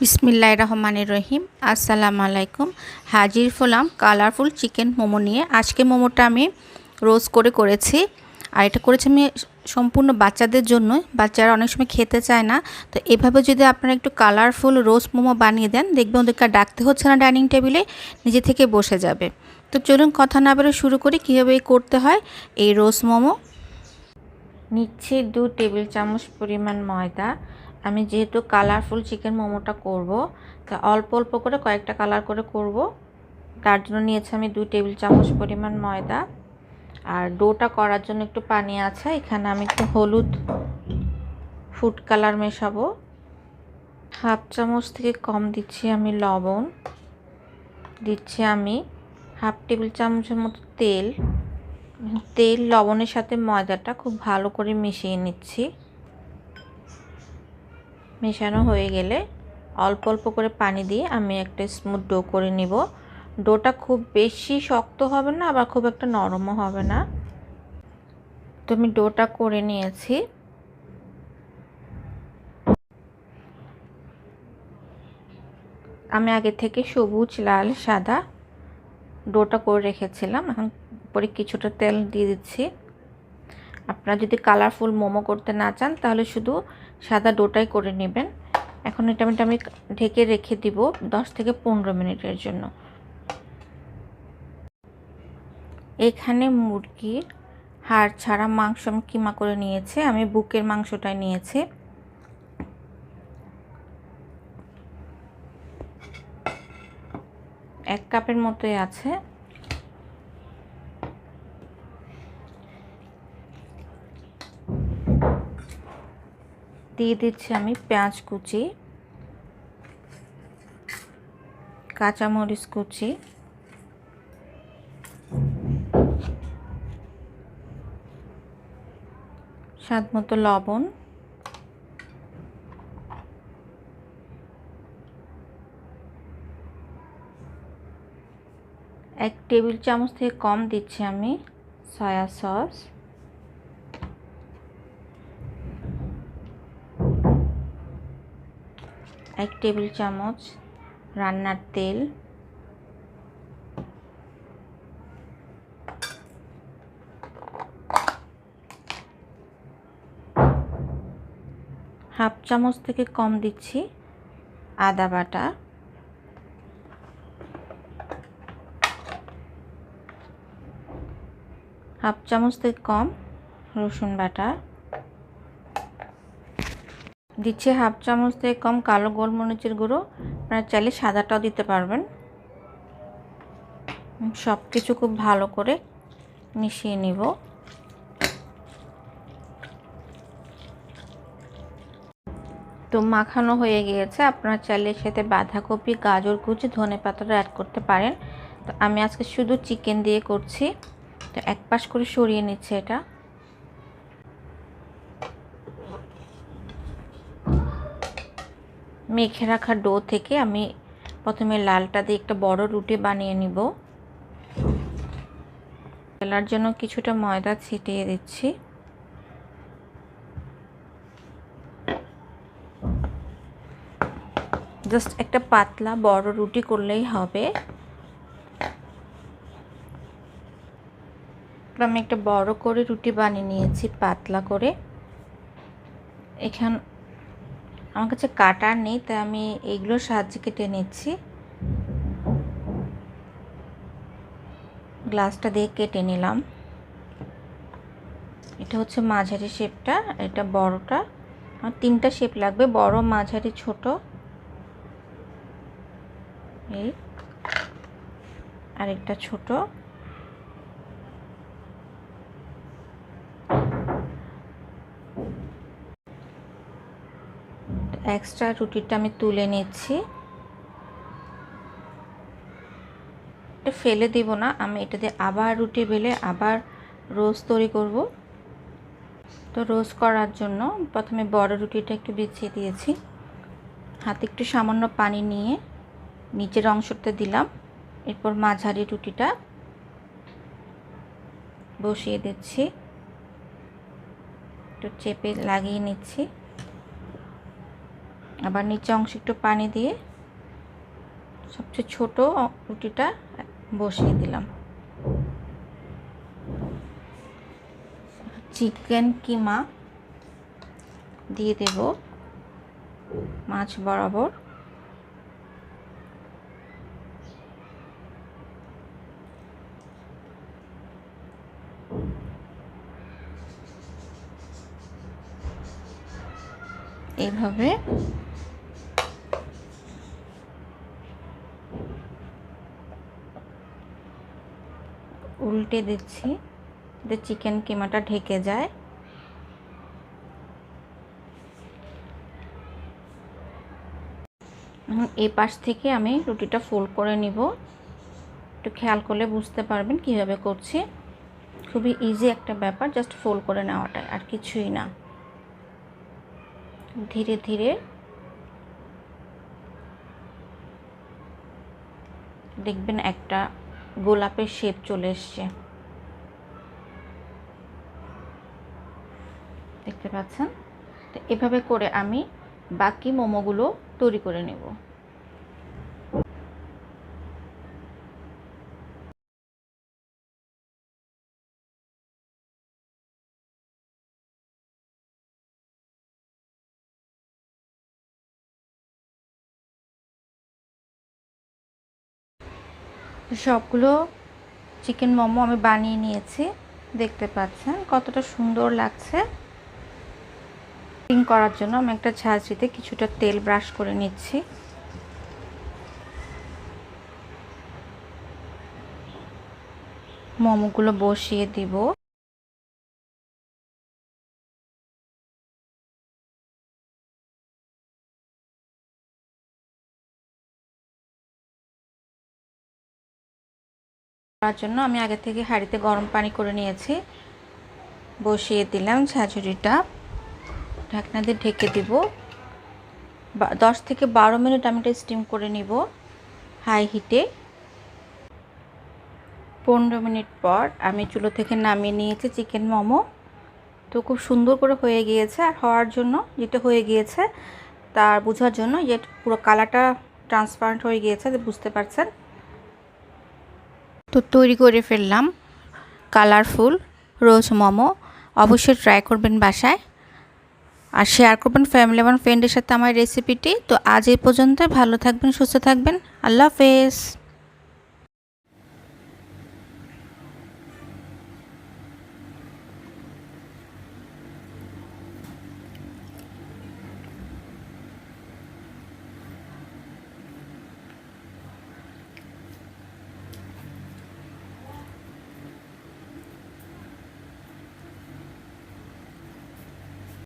বিসমিল্লাহির রহমানির রহিম। আসসালামু আলাইকুম। হাজির হলাম কালারফুল চিকেন মোমো নিয়ে। আজকে মোমোটা আমি রোস্ট করেছি, আর এটা করেছি আমি সম্পূর্ণ বাচ্চাদের জন্য। বাচ্চারা অনেক সময় খেতে চায় না, তো এভাবে যদি আপনারা একটু কালারফুল রোস্ট মোমো বানিয়ে দেন, দেখবেন ওদেরকে ডাকতে হচ্ছে না ডাইনিং টেবিলে, নিজে থেকে বসে যাবে। তো চলুন কথা না বলে শুরু করি কীভাবে করতে হয় এই রোস্ট মোমো। নিচ্ছি 2 টেবিল চামচ পরিমাণ ময়দা। আমি যেহেতু কালারফুল চিকেন মোমোটা করব, তা অল্প অল্প করে কয়েকটা কালার করে করব, তার জন্য নিয়েছি আমি 2 টেবিল চামচ পরিমাণ ময়দা। আর ডোটা করার জন্য একটু পানি আছে, এখানে আমি একটু হলুদ ফুড কালার মেশাবো। হাফ চামচ থেকে কম দিচ্ছি আমি লবণ, দিচ্ছি আমি হাফ টেবিল চামচের মতো তেল। লবণের সাথে ময়দাটা খুব ভালো করে মিশিয়ে নিচ্ছি। মেশানো হয়ে গেলে অল্প অল্প করে পানি দিয়ে আমি একটা স্মুথ ডো করে নিব। ডোটা খুব বেশি শক্ত হবে না, আবার খুব একটা নরমও হবে না। তো আমি ডোটা করে নিয়েছি। আমি আগে থেকে সবুজ, লাল, সাদা ডোটা করে রেখেছিলাম। এখন পরে কিছুটা তেল দিয়ে দিচ্ছি। আপনারা যদি কালারফুল মোমো করতে না চান তাহলে শুধু সাদা ডোটাই করে নেবেন। এখন এটা আমি ঢেকে রেখে দিব 10 থেকে 15 মিনিটের জন্য। এখানে মুরগির হাড় ছাড়া মাংস আমি কিমা করে নিয়েছি। আমি বুকের মাংসটাই নিয়েছি। এক কাপের মতোই আছে। দিয়ে দিচ্ছি আমি পেঁয়াজ কুচি, কাঁচামরিচ কুচি, স্বাদ মতো লবণ, এক টেবিল চামচ থেকে কম দিচ্ছি আমি সয়া সস, এক টেবিল চামচ রান্নার তেল, হাফ চামচ থেকে কম দিচ্ছি আদা বাটা, হাফ চামচ থেকে কম রসুন বাটা, দিচ্ছি হাফ চামচ থেকে কম কালো গোলমরিচের গুঁড়ো। আপনারা চাইলে সাদাটাও দিতে পারবেন। সব কিছু খুব ভালো করে মিশিয়ে নিব। তো মাখানো হয়ে গিয়েছে। আপনারা চাইলে সাথে বাঁধাকপি, গাজর কুচি, ধনেপাতাটা অ্যাড করতে পারেন। তো আমি আজকে শুধু চিকেন দিয়ে করছি। তো এক পাশ করে সরিয়ে নিচ্ছে এটা। মেখে রাখা ডো থেকে আমি প্রথমে লালটা দিয়ে একটা বড় রুটি বানিয়ে নিব। বেলার জন্য কিছুটা ময়দা ছিটিয়ে দিচ্ছি। জাস্ট একটা পাতলা বড় রুটি করলেই হবে। আমি একটা বড় করে রুটি বানিয়ে নিয়েছি পাতলা করে। এখানে আমার কাছে কাটার নেই, তাই আমি এইগুলোর সাহায্যে কেটে নিচ্ছি। গ্লাসটা দিয়ে কেটে নিলাম। এটা হচ্ছে মাঝারি শেপটা, এটা বড়টা। আর 3টা শেপ লাগবে, বড়, মাঝারি, ছোট। এই আরেকটা ছোট। এক্সট্রা রুটিটা আমি তুলে নিচ্ছি। এটা ফেলে দিব না, আমি এটা দিয়ে আবার রুটি বেলে আবার রোস্ট তৈরি করব। তো রোস্ট করার জন্য প্রথমে বড় রুটিটা একটু বিছিয়ে দিয়েছি। হাতে একটু সামান্য পানি নিয়ে নিচের অংশটা দিলাম। এরপর মাঝারি রুটিটা বসিয়ে দিচ্ছি, একটু চেপে লাগিয়ে নিচ্ছি। আবার নিচে অংশ একটু পানি দিয়ে সবচেয়ে ছোট রুটিটা বসিয়ে দিলাম। চিকেন কিমা দিয়ে দেব মাছ বরাবর। এইভাবে উল্টে দিচ্ছি যে চিকেন কিমাটা ঢেকে যায়। এখন এই পাশ থেকে আমি রুটিটা ফোল্ড করে নিব। একটু খেয়াল করলে বুঝতে পারবেন কিভাবে করছি। খুবই ইজি একটা ব্যাপার, জাস্ট ফোল্ড করে নেওয়াটা, আর কিছুই না। ধীরে ধীরে দেখবেন একটা গোলাপের শেপ চলে এসছে, দেখতে পাচ্ছেন? তো এভাবে করে আমি বাকি মোমোগুলো তৈরি করে নেব। সবগুলো চিকেন মোমো আমি বানিয়ে নিয়েছি, দেখতে পাচ্ছেন কতটা সুন্দর লাগছে। করার জন্য আমি একটা ঝাঁঝরিতে কিছুটা তেল ব্রাশ করে নিচ্ছি। মোমোগুলো বসিয়ে দিব। তার জন্য আমি আগে থেকে হাঁড়িতে গরম পানি করে নিয়েছি, বসিয়ে দিলাম ঝাঁঝরিটা, ঢাকনা দিয়ে ঢেকে দিব। 10 থেকে 12 মিনিট আমি এটা স্টিম করে নিব হাই হিটে। 15 মিনিট পর আমি চুলো থেকে নামিয়ে নিয়েছি চিকেন মোমো। তো খুব সুন্দর করে হয়ে গিয়েছে। আর হওয়ার জন্য যেটা হয়ে গিয়েছে তার বোঝার জন্য যে পুরো কালারটা ট্রান্সপারেন্ট হয়ে গিয়েছে, বুঝতে পারছেন? তো তৈরি করে ফেললাম কালারফুল রোজ মোমো। অবশ্যই ট্রাই করবেন বাসায়, আর শেয়ার করবেন ফ্যামিলি এবং ফ্রেন্ডের সাথে আমার রেসিপিটি। তো আজ এই পর্যন্ত, ভালো থাকবেন, সুস্থ থাকবেন, আল্লাহ হাফেজ।